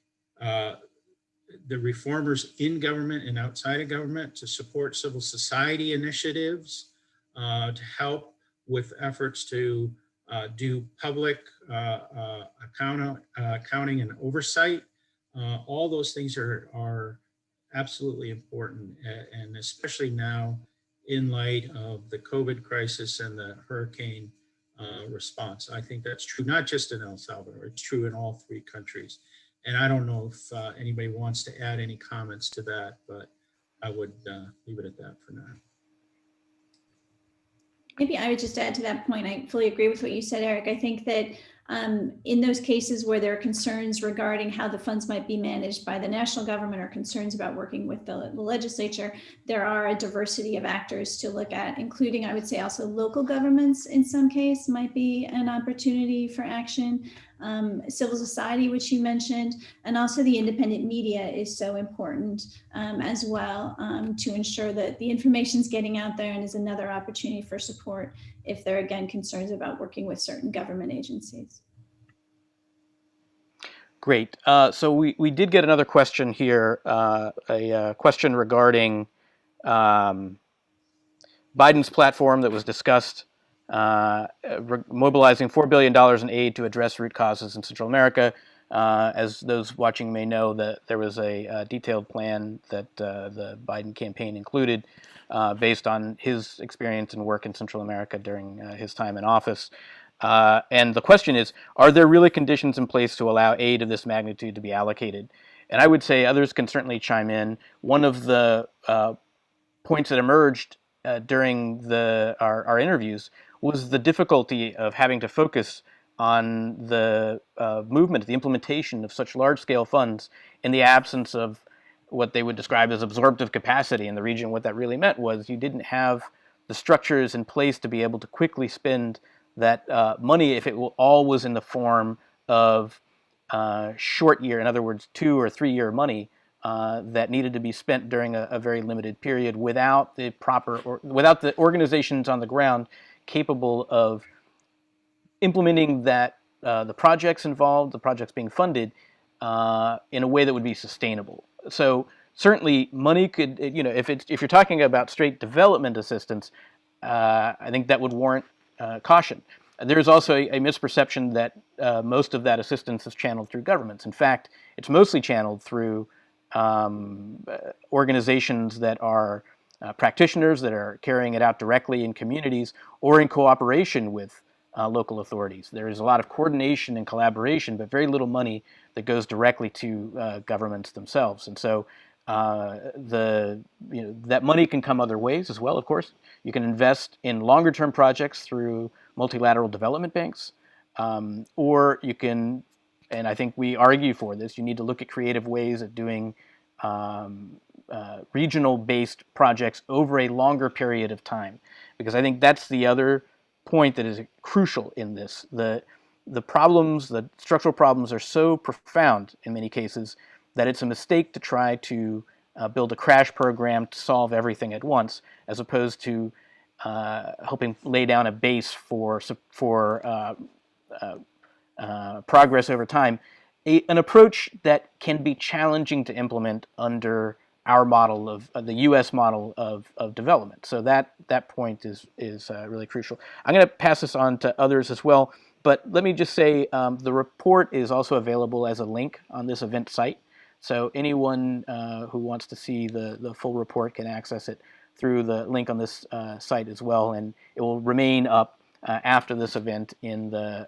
the reformers in government and outside of government, to support civil society initiatives, to help with efforts to do public accounting and oversight. All those things are absolutely important, and especially now in light of the COVID crisis and the hurricane response. I think that's true, not just in El Salvador, it's true in all three countries. And I don't know if anybody wants to add any comments to that, but I would leave it at that for now. Maybe I would just add to that point. I fully agree with what you said, Eric. I think that in those cases where there are concerns regarding how the funds might be managed by the national government, or concerns about working with the legislature, there are a diversity of actors to look at, including, I would say, also local governments in some case might be an opportunity for action. Civil society, which you mentioned, and also the independent media is so important as well, to ensure that the information is getting out there, and is another opportunity for support if there are, again, concerns about working with certain government agencies. Great. So we did get another question here, a question regarding Biden's platform that was discussed, mobilizing $4 billion in aid to address root causes in Central America. As those watching may know, that there was a detailed plan that the Biden campaign included based on his experience and work in Central America during his time in office. And the question is, are there really conditions in place to allow aid of this magnitude to be allocated? And I would say others can certainly chime in. One of the points that emerged during our interviews was the difficulty of having to focus on the movement, the implementation of such large-scale funds in the absence of what they would describe as absorptive capacity in the region. What that really meant was you didn't have the structures in place to be able to quickly spend that money if it all was in the form of short year, in other words, 2 or 3 year money that needed to be spent during a very limited period without the proper, or without the organizations on the ground capable of implementing that the projects involved, the projects being funded in a way that would be sustainable. So certainly money could, if you're talking about straight development assistance, I think that would warrant caution. There is also a misperception that most of that assistance is channeled through governments. In fact, it's mostly channeled through organizations that are practitioners that are carrying it out directly in communities or in cooperation with local authorities. There is a lot of coordination and collaboration, but very little money that goes directly to governments themselves. And so that money can come other ways as well, of course. You can invest in longer-term projects through multilateral development banks, or you can, and I think we argue for this, you need to look at creative ways of doing regional-based projects over a longer period of time, because I think that's the other point that is crucial in this. The problems, the structural problems are so profound in many cases that it's a mistake to try to build a crash program to solve everything at once, as opposed to helping lay down a base for progress over time, an approach that can be challenging to implement under our model of the U.S. model of development. So that point is really crucial. I'm going to pass this on to others as well, but let me just say the report is also available as a link on this event site. So anyone who wants to see the full report can access it through the link on this site as well, and it will remain up after this event in the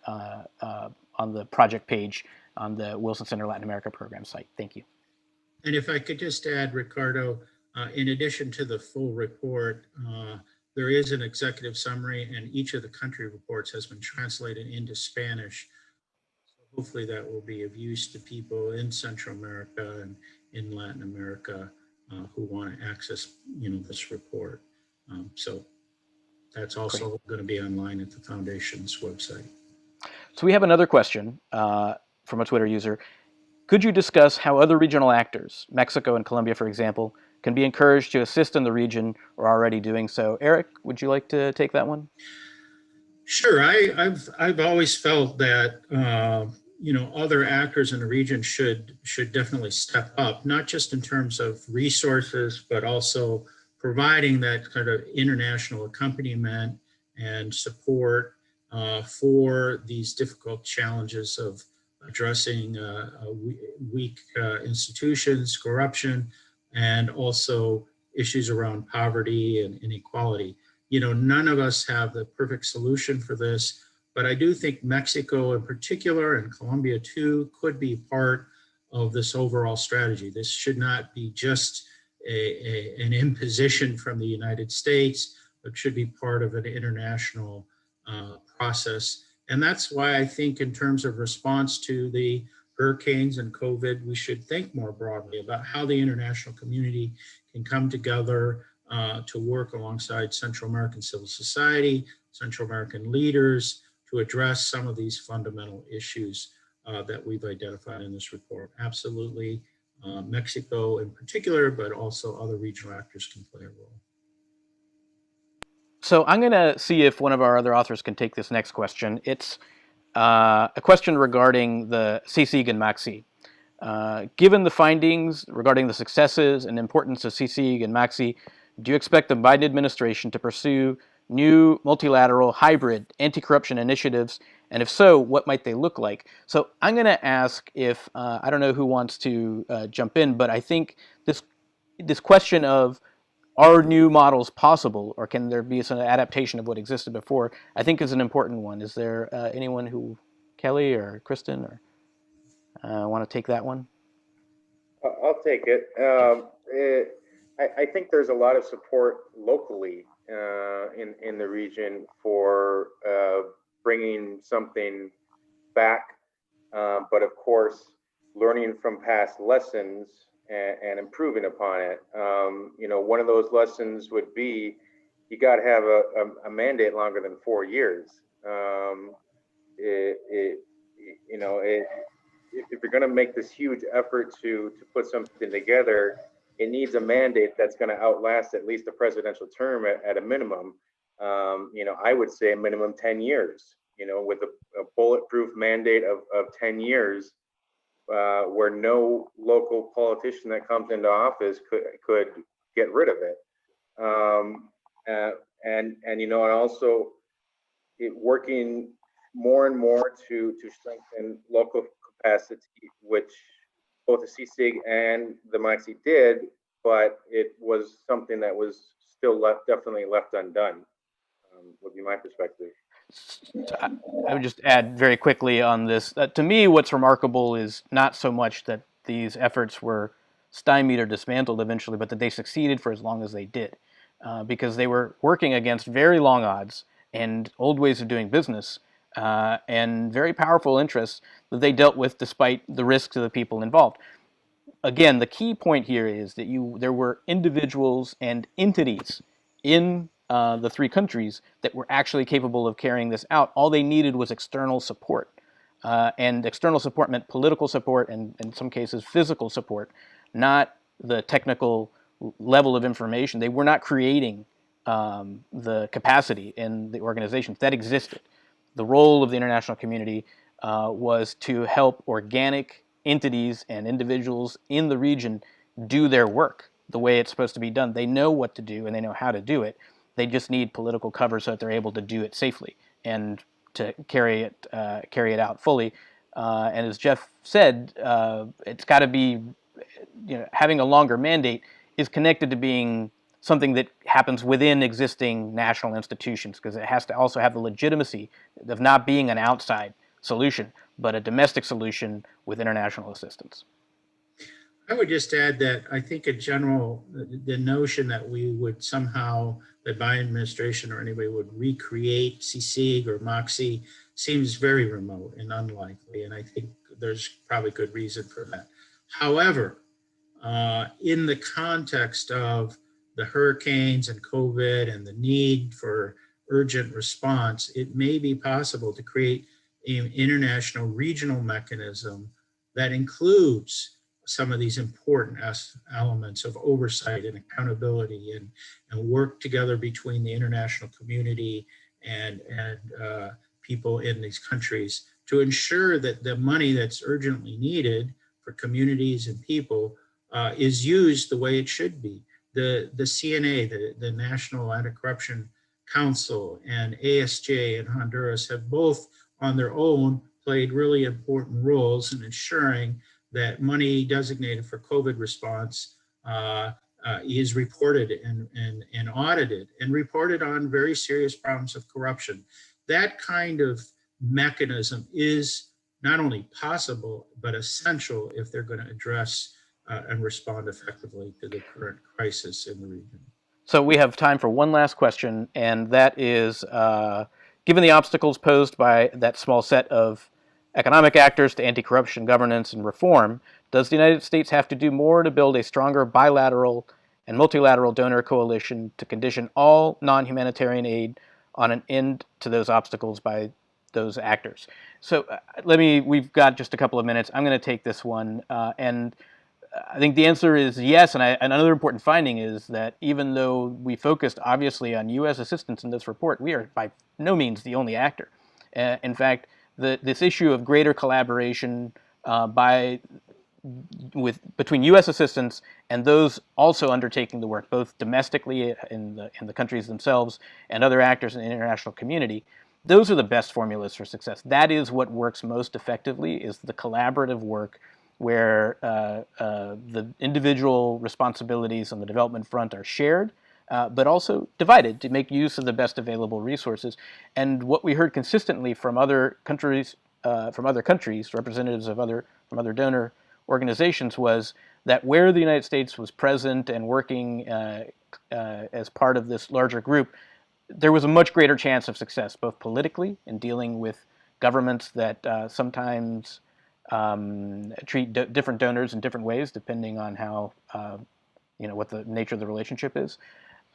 on the project page on the Wilson Center Latin America program site. Thank you. And if I could just add, Ricardo, in addition to the full report, there is an executive summary, and each of the country reports has been translated into Spanish. So hopefully that will be of use to people in Central America and in Latin America who want to access, this report. So that's also going to be online at the Foundation's website. So we have another question from a Twitter user. Could you discuss how other regional actors, Mexico and Colombia, for example, can be encouraged to assist in the region or are already doing so? Eric, would you like to take that one? Sure. I've always felt that other actors in the region should definitely step up, not just in terms of resources, but also providing that kind of international accompaniment and support for these difficult challenges of addressing weak institutions, corruption, and also issues around poverty and inequality. None of us have the perfect solution for this, but I do think Mexico in particular and Colombia too could be part of this overall strategy. This should not be just an imposition from the United States, but should be part of an international process. And that's why I think in terms of response to the hurricanes and COVID, we should think more broadly about how the international community can come together to work alongside Central American civil society, Central American leaders to address some of these fundamental issues that we've identified in this report. Absolutely, Mexico in particular, but also other regional actors can play a role. So I'm going to see if one of our other authors can take this next question. It's a question regarding the CICIG and MAXI. Given the findings regarding the successes and importance of CICIG and MAXI, do you expect the Biden administration to pursue new multilateral hybrid anti-corruption initiatives? And if so, what might they look like? So I'm going to ask if, I don't know who wants to jump in, but I think this question of are new models possible, or can there be some adaptation of what existed before, I think is an important one. Is there anyone who, Kelly or Kristen, or want to take that one? I'll take it. I think there's a lot of support locally in the region for bringing something back, but of course, learning from past lessons and improving upon it. One of those lessons would be you got to have a mandate longer than 4 years. If you're going to make this huge effort to put something together, it needs a mandate that's going to outlast at least a presidential term at a minimum. I would say a minimum 10 years, with a bulletproof mandate of 10 years, where no local politician that comes into office could get rid of it. And also working more and more to strengthen local capacity, which both the CICIG and the MAXI did, but it was something that was still definitely left undone, would be my perspective. I would just add very quickly on this. To me, what's remarkable is not so much that these efforts were stymied or dismantled eventually, but that they succeeded for as long as they did, because they were working against very long odds and old ways of doing business, and very powerful interests that they dealt with despite the risks to the people involved. Again, the key point here is that there were individuals and entities in the three countries that were actually capable of carrying this out. All they needed was external support. And external support meant political support and in some cases physical support, not the technical level of information. They were not creating the capacity in the organizations that existed. The role of the international community was to help organic entities and individuals in the region do their work the way it's supposed to be done. They know what to do and they know how to do it. They just need political cover so that they're able to do it safely and to carry it out fully. And as Jeff said, it's got to be, having a longer mandate is connected to being something that happens within existing national institutions, because it has to also have the legitimacy of not being an outside solution, but a domestic solution with international assistance. I would just add that I think in general, the notion that we would somehow, the Biden administration or anybody would recreate CSIG or MOXIE seems very remote and unlikely. And I think there's probably good reason for that. However, in the context of the hurricanes and COVID and the need for urgent response, it may be possible to create an international regional mechanism that includes some of these important elements of oversight and accountability and work together between the international community and people in these countries to ensure that the money that's urgently needed for communities and people is used the way it should be. The CNA, the National Anti-Corruption Council, and ASJ in Honduras have both on their own played really important roles in ensuring that money designated for COVID response is reported and audited and reported on very serious problems of corruption. That kind of mechanism is not only possible, but essential if they're going to address and respond effectively to the current crisis in the region. So we have time for one last question, and that is, given the obstacles posed by that small set of economic actors to anti-corruption governance and reform, does the United States have to do more to build a stronger bilateral and multilateral donor coalition to condition all non-humanitarian aid on an end to those obstacles by those actors? So we've got just a couple of minutes. I'm going to take this one, and I think the answer is yes. And another important finding is that even though we focused obviously on U.S. assistance in this report, we are by no means the only actor. In fact, this issue of greater collaboration between U.S. assistance and those also undertaking the work, both domestically in the countries themselves and other actors in the international community, those are the best formulas for success. That is what works most effectively, is the collaborative work where the individual responsibilities on the development front are shared, but also divided to make use of the best available resources. And what we heard consistently from other countries, representatives of from other donor organizations, was that where the United States was present and working as part of this larger group, there was a much greater chance of success, both politically in dealing with governments that sometimes treat different donors in different ways, depending on how, what the nature of the relationship is.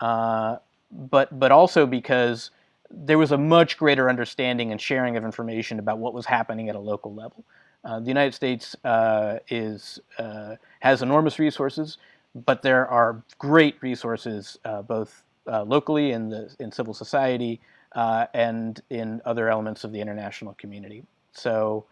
But also because there was a much greater understanding and sharing of information about what was happening at a local level. The United States has enormous resources, but there are great resources both locally in civil society and in other elements of the international community. So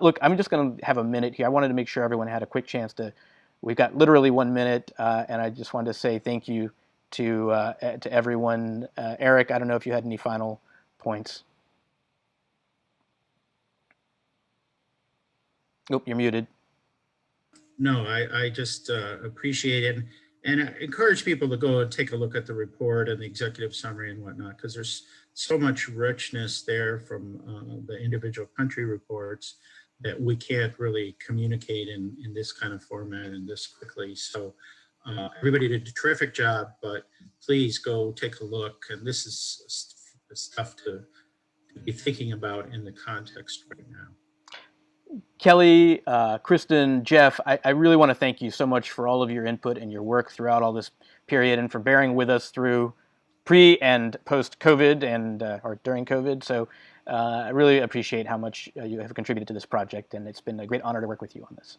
look, I'm just going to have a minute here. I wanted to make sure everyone had a quick chance to. We've got literally 1 minute, and I just wanted to say thank you to everyone. Eric, I don't know if you had any final points. Oh, you're muted. No, I just appreciate it and encourage people to go and take a look at the report and the executive summary and whatnot, because there's so much richness there from the individual country reports that we can't really communicate in this kind of format and this quickly. So everybody did a terrific job, but please go take a look. And this is stuff to be thinking about in the context right now. Kelly, Kristen, Jeff, I really want to thank you so much for all of your input and your work throughout all this period and for bearing with us through pre and post COVID or during COVID. So I really appreciate how much you have contributed to this project, and it's been a great honor to work with you on this.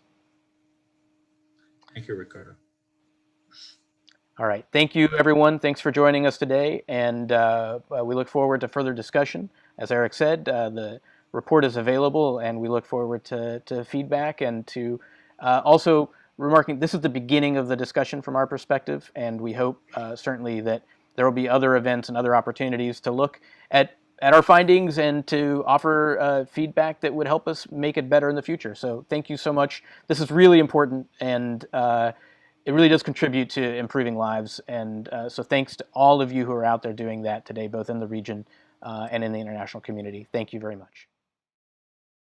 Thank you, Ricardo. All right. Thank you, everyone. Thanks for joining us today. And we look forward to further discussion. As Eric said, the report is available, and we look forward to feedback and to also remarking this is the beginning of the discussion from our perspective. And we hope certainly that there will be other events and other opportunities to look at our findings and to offer feedback that would help us make it better in the future. So thank you so much. This is really important, and it really does contribute to improving lives. And so thanks to all of you who are out there doing that today, both in the region and in the international community. Thank you very much.